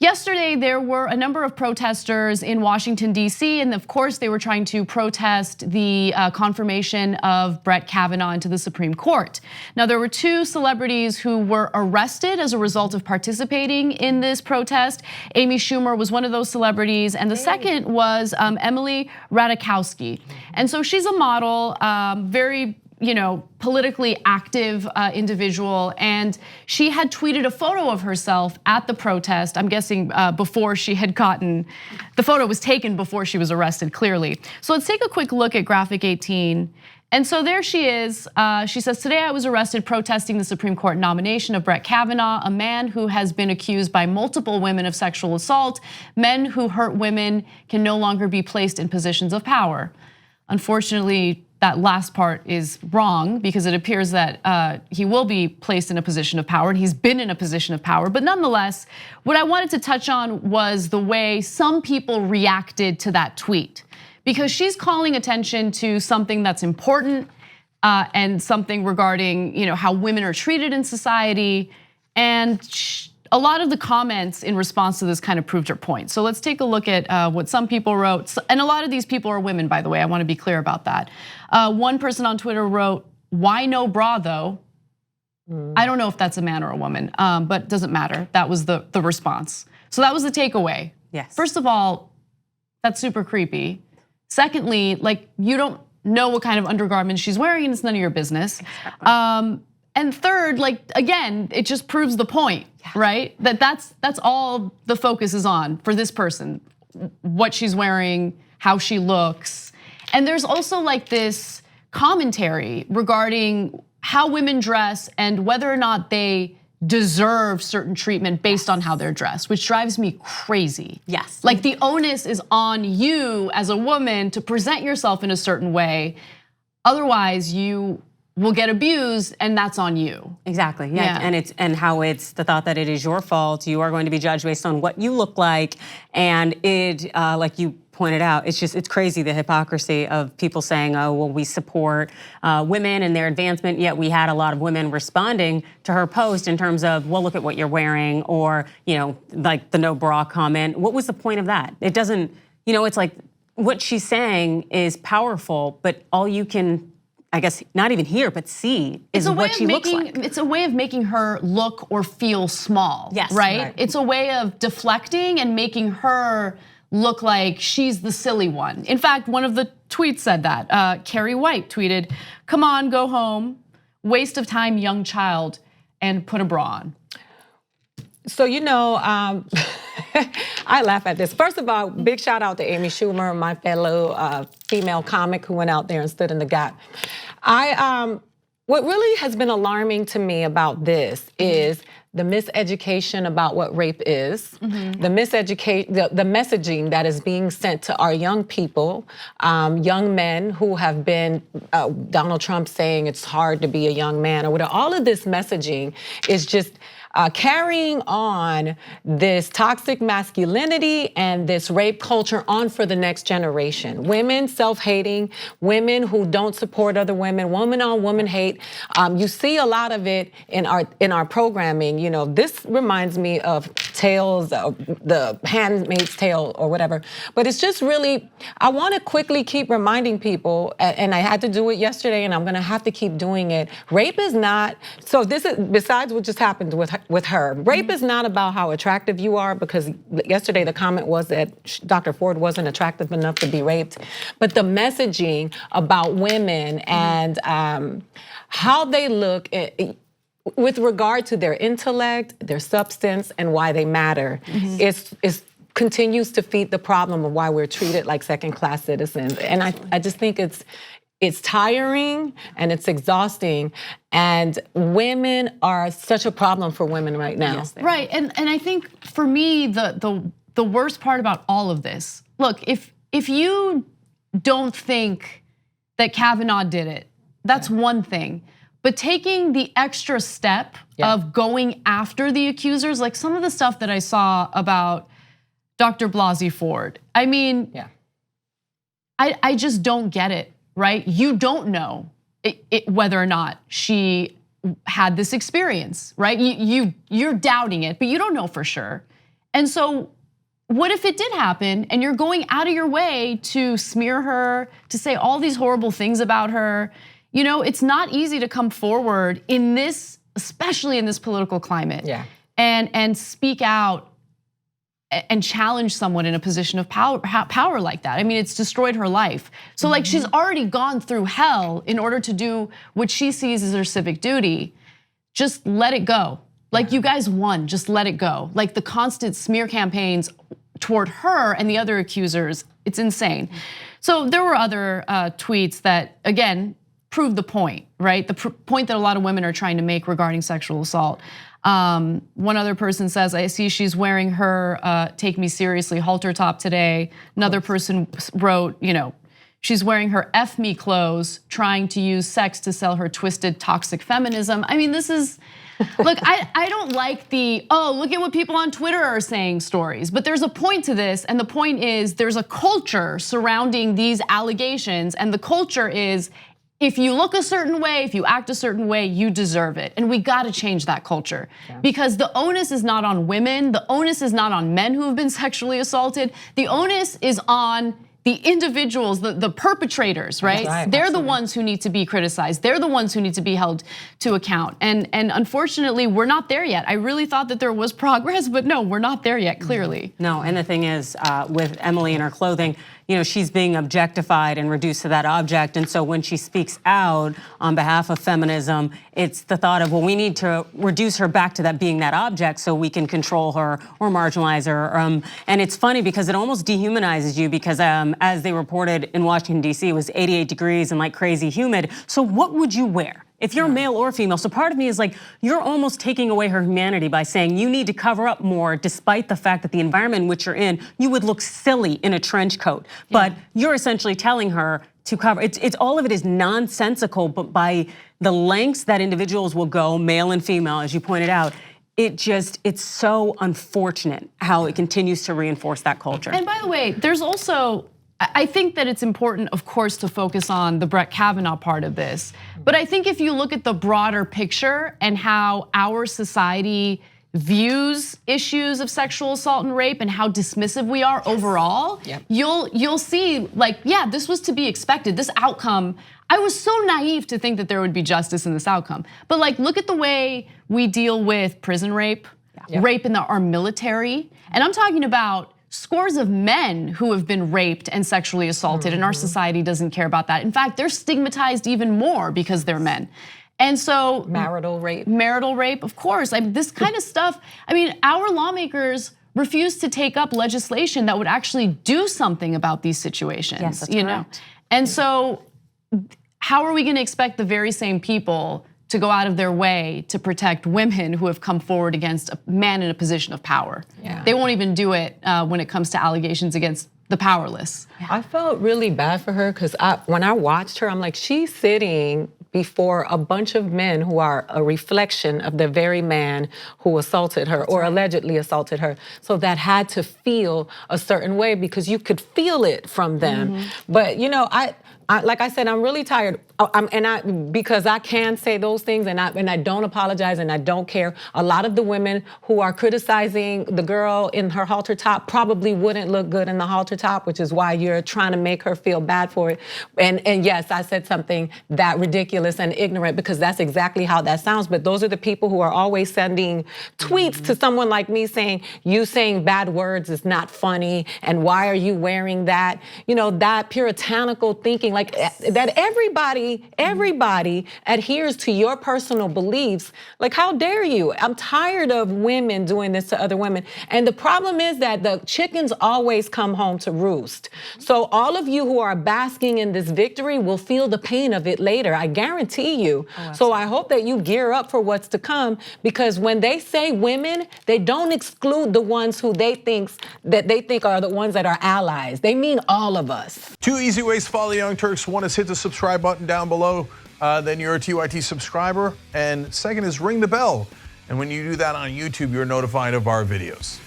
Yesterday, there were a number of protesters in Washington, D.C., and of course, they were trying to protest the confirmation of Brett Kavanaugh into the Supreme Court. Now, there were two celebrities who were arrested as a result of participating in this protest. Amy Schumer was one of those celebrities, and the second was Emily Ratajkowski. And so she's a model, very politically active individual, and she had tweeted a photo of herself at the protest. I'm guessing before she had the photo was taken before she was arrested, clearly. So let's take a quick look at graphic 18. And so there she is. She says, "Today I was arrested protesting the Supreme Court nomination of Brett Kavanaugh, a man who has been accused by multiple women of sexual assault. Men who hurt women can no longer be placed in positions of power." Unfortunately, that last part is wrong because it appears that he will be placed in a position of power, and he's been in a position of power. But nonetheless, what I wanted to touch on was the way some people reacted to that tweet, because she's calling attention to something that's important and something regarding how women are treated in society. And a lot of the comments in response to this kind of proved her point. So let's take a look at what some people wrote. And a lot of these people are women, by the way, I wanna be clear about that. One person on Twitter wrote, "Why no bra though?" I don't know if that's a man or a woman, but doesn't matter. That was the response. So that was the takeaway. Yes. First of all, that's super creepy. Secondly, you don't know what kind of undergarments she's wearing, and it's none of your business. Exactly. And third, again, it just proves the point, right? That's all the focus is on for this person, what she's wearing, how she looks. And there's also this commentary regarding how women dress and whether or not they deserve certain treatment based on how they're dressed, which drives me crazy. Yes. The onus is on you as a woman to present yourself in a certain way. Otherwise, you will get abused, and that's on you. Exactly, yeah. And how it's the thought that it is your fault. You are going to be judged based on what you look like, and it, like you pointed out, it's crazy the hypocrisy of people saying, "Oh, well, we support women and their advancement." Yet we had a lot of women responding to her post in terms of, "Well, look at what you're wearing," or the no bra comment. What was the point of that? It doesn't, it's what she's saying is powerful, but all you can, I guess, not even hear, but see is what she looks like. It's a way of making her look or feel small, yes, right? It's a way of deflecting and making her look like she's the silly one. In fact, one of the tweets said that. Carrie White tweeted, "Come on, go home, waste of time, young child, and put a bra on." So I laugh at this. First of all, big shout out to Amy Schumer, my fellow female comic who went out there and stood in the gap. What really has been alarming to me about this is the miseducation about what rape is, the messaging that is being sent to our young people, young men who have been, Donald Trump saying it's hard to be a young man, or whatever. All of this messaging is just carrying on this toxic masculinity and this rape culture on for the next generation. Women self-hating, women who don't support other women, woman on woman hate. You see a lot of it in our programming. This reminds me of Tales, the Handmaid's Tale or whatever. But it's just really, I want to quickly keep reminding people, and I had to do it yesterday, and I'm going to have to keep doing it. Rape is not. So this is besides what just happened with her. Rape is not about how attractive you are, because yesterday the comment was that Dr. Ford wasn't attractive enough to be raped. But the messaging about women and how they look with regard to their intellect, their substance, and why they matter is continues to feed the problem of why we're treated like second-class citizens. And I just think it's tiring and it's exhausting, and women are such a problem for women right now. Yes, right, and I think for me the worst part about all of this, look, if you don't think that Kavanaugh did it, that's one thing. But taking the extra step of going after the accusers, like some of the stuff that I saw about Dr. Blasey Ford, I mean, I just don't get it. Right? You don't know whether or not she had this experience, right? You're doubting it, but you don't know for sure. And so what if it did happen and you're going out of your way to smear her, to say all these horrible things about her? You know, it's not easy to come forward in this, especially in this political climate, and speak out and challenge someone in a position of power like that. I mean, it's destroyed her life. So like she's already gone through hell in order to do what she sees as her civic duty. Just let it go. Like you guys won, just let it go. Like the constant smear campaigns toward her and the other accusers, it's insane. So there were other tweets that, again, prove the point, right? The point that a lot of women are trying to make regarding sexual assault. One other person says, I see she's wearing her Take Me Seriously halter top today. Another person wrote, you know, she's wearing her F me clothes, trying to use sex to sell her twisted toxic feminism. I mean, this is, look, I don't like the, oh, look at what people on Twitter are saying stories, but there's a point to this, and the point is there's a culture surrounding these allegations, and the culture is, if you look a certain way, if you act a certain way, you deserve it. And we gotta change that culture. Because the onus is not on women, the onus is not on men who have been sexually assaulted, the onus is on the individuals, the perpetrators, right? They're the ones who need to be criticized. They're the ones who need to be held to account. And unfortunately, we're not there yet. I really thought that there was progress, but no, we're not there yet, clearly. No, and the thing is, with Emily and her clothing, you know, she's being objectified and reduced to that object. And so when she speaks out on behalf of feminism, it's the thought of, well, we need to reduce her back to that being that object so we can control her or marginalize her. And it's funny because it almost dehumanizes you because as they reported in Washington, D.C., it was 88 degrees and like crazy humid. So what would you wear? If you're male or female, so part of me is like, you're almost taking away her humanity by saying you need to cover up more despite the fact that the environment in which you're in, you would look silly in a trench coat. But you're essentially telling her to cover, it's all of it is nonsensical, but by the lengths that individuals will go, male and female, as you pointed out, it's so unfortunate how it continues to reinforce that culture. And by the way, there's also, I think that it's important, of course, to focus on the Brett Kavanaugh part of this. But I think if you look at the broader picture and how our society views issues of sexual assault and rape and how dismissive we are overall, you'll see like, yeah, this was to be expected. This outcome, I was so naive to think that there would be justice in this outcome. But like, look at the way we deal with prison rape, rape in our military. And I'm talking about scores of men who have been raped and sexually assaulted, and our society doesn't care about that. In fact, they're stigmatized even more because they're men. And so marital rape, of course. I mean, this kind of stuff. I mean, our lawmakers refuse to take up legislation that would actually do something about these situations. Yes, that's correct. And so, how are we going to expect the very same people to go out of their way to protect women who have come forward against a man in a position of power? They won't even do it when it comes to allegations against the powerless. I felt really bad for her because when I watched her, I'm like, she's sitting before a bunch of men who are a reflection of the very man who assaulted her or allegedly assaulted her. So that had to feel a certain way because you could feel it from them. But you know, I like I said, I'm really tired. Because I can say those things and I don't apologize and I don't care. A lot of the women who are criticizing the girl in her halter top probably wouldn't look good in the halter top, which is why you're trying to make her feel bad for it. And yes, I said something that ridiculous and ignorant because that's exactly how that sounds. But those are the people who are always sending tweets to someone like me saying, you saying bad words is not funny and why are you wearing that? You know, that puritanical thinking, like that everybody adheres to your personal beliefs. Like, how dare you? I'm tired of women doing this to other women. And the problem is that the chickens always come home to roost. So all of you who are basking in this victory will feel the pain of it later. I guarantee you. So I hope that you gear up for what's to come because when they say women, they don't exclude the ones who they think are the ones that are allies. They mean all of us. 2 easy ways to follow the Young Turks. One is hit the subscribe button down below. Then you're a TYT subscriber. And second is ring the bell. And when you do that on YouTube, you're notified of our videos.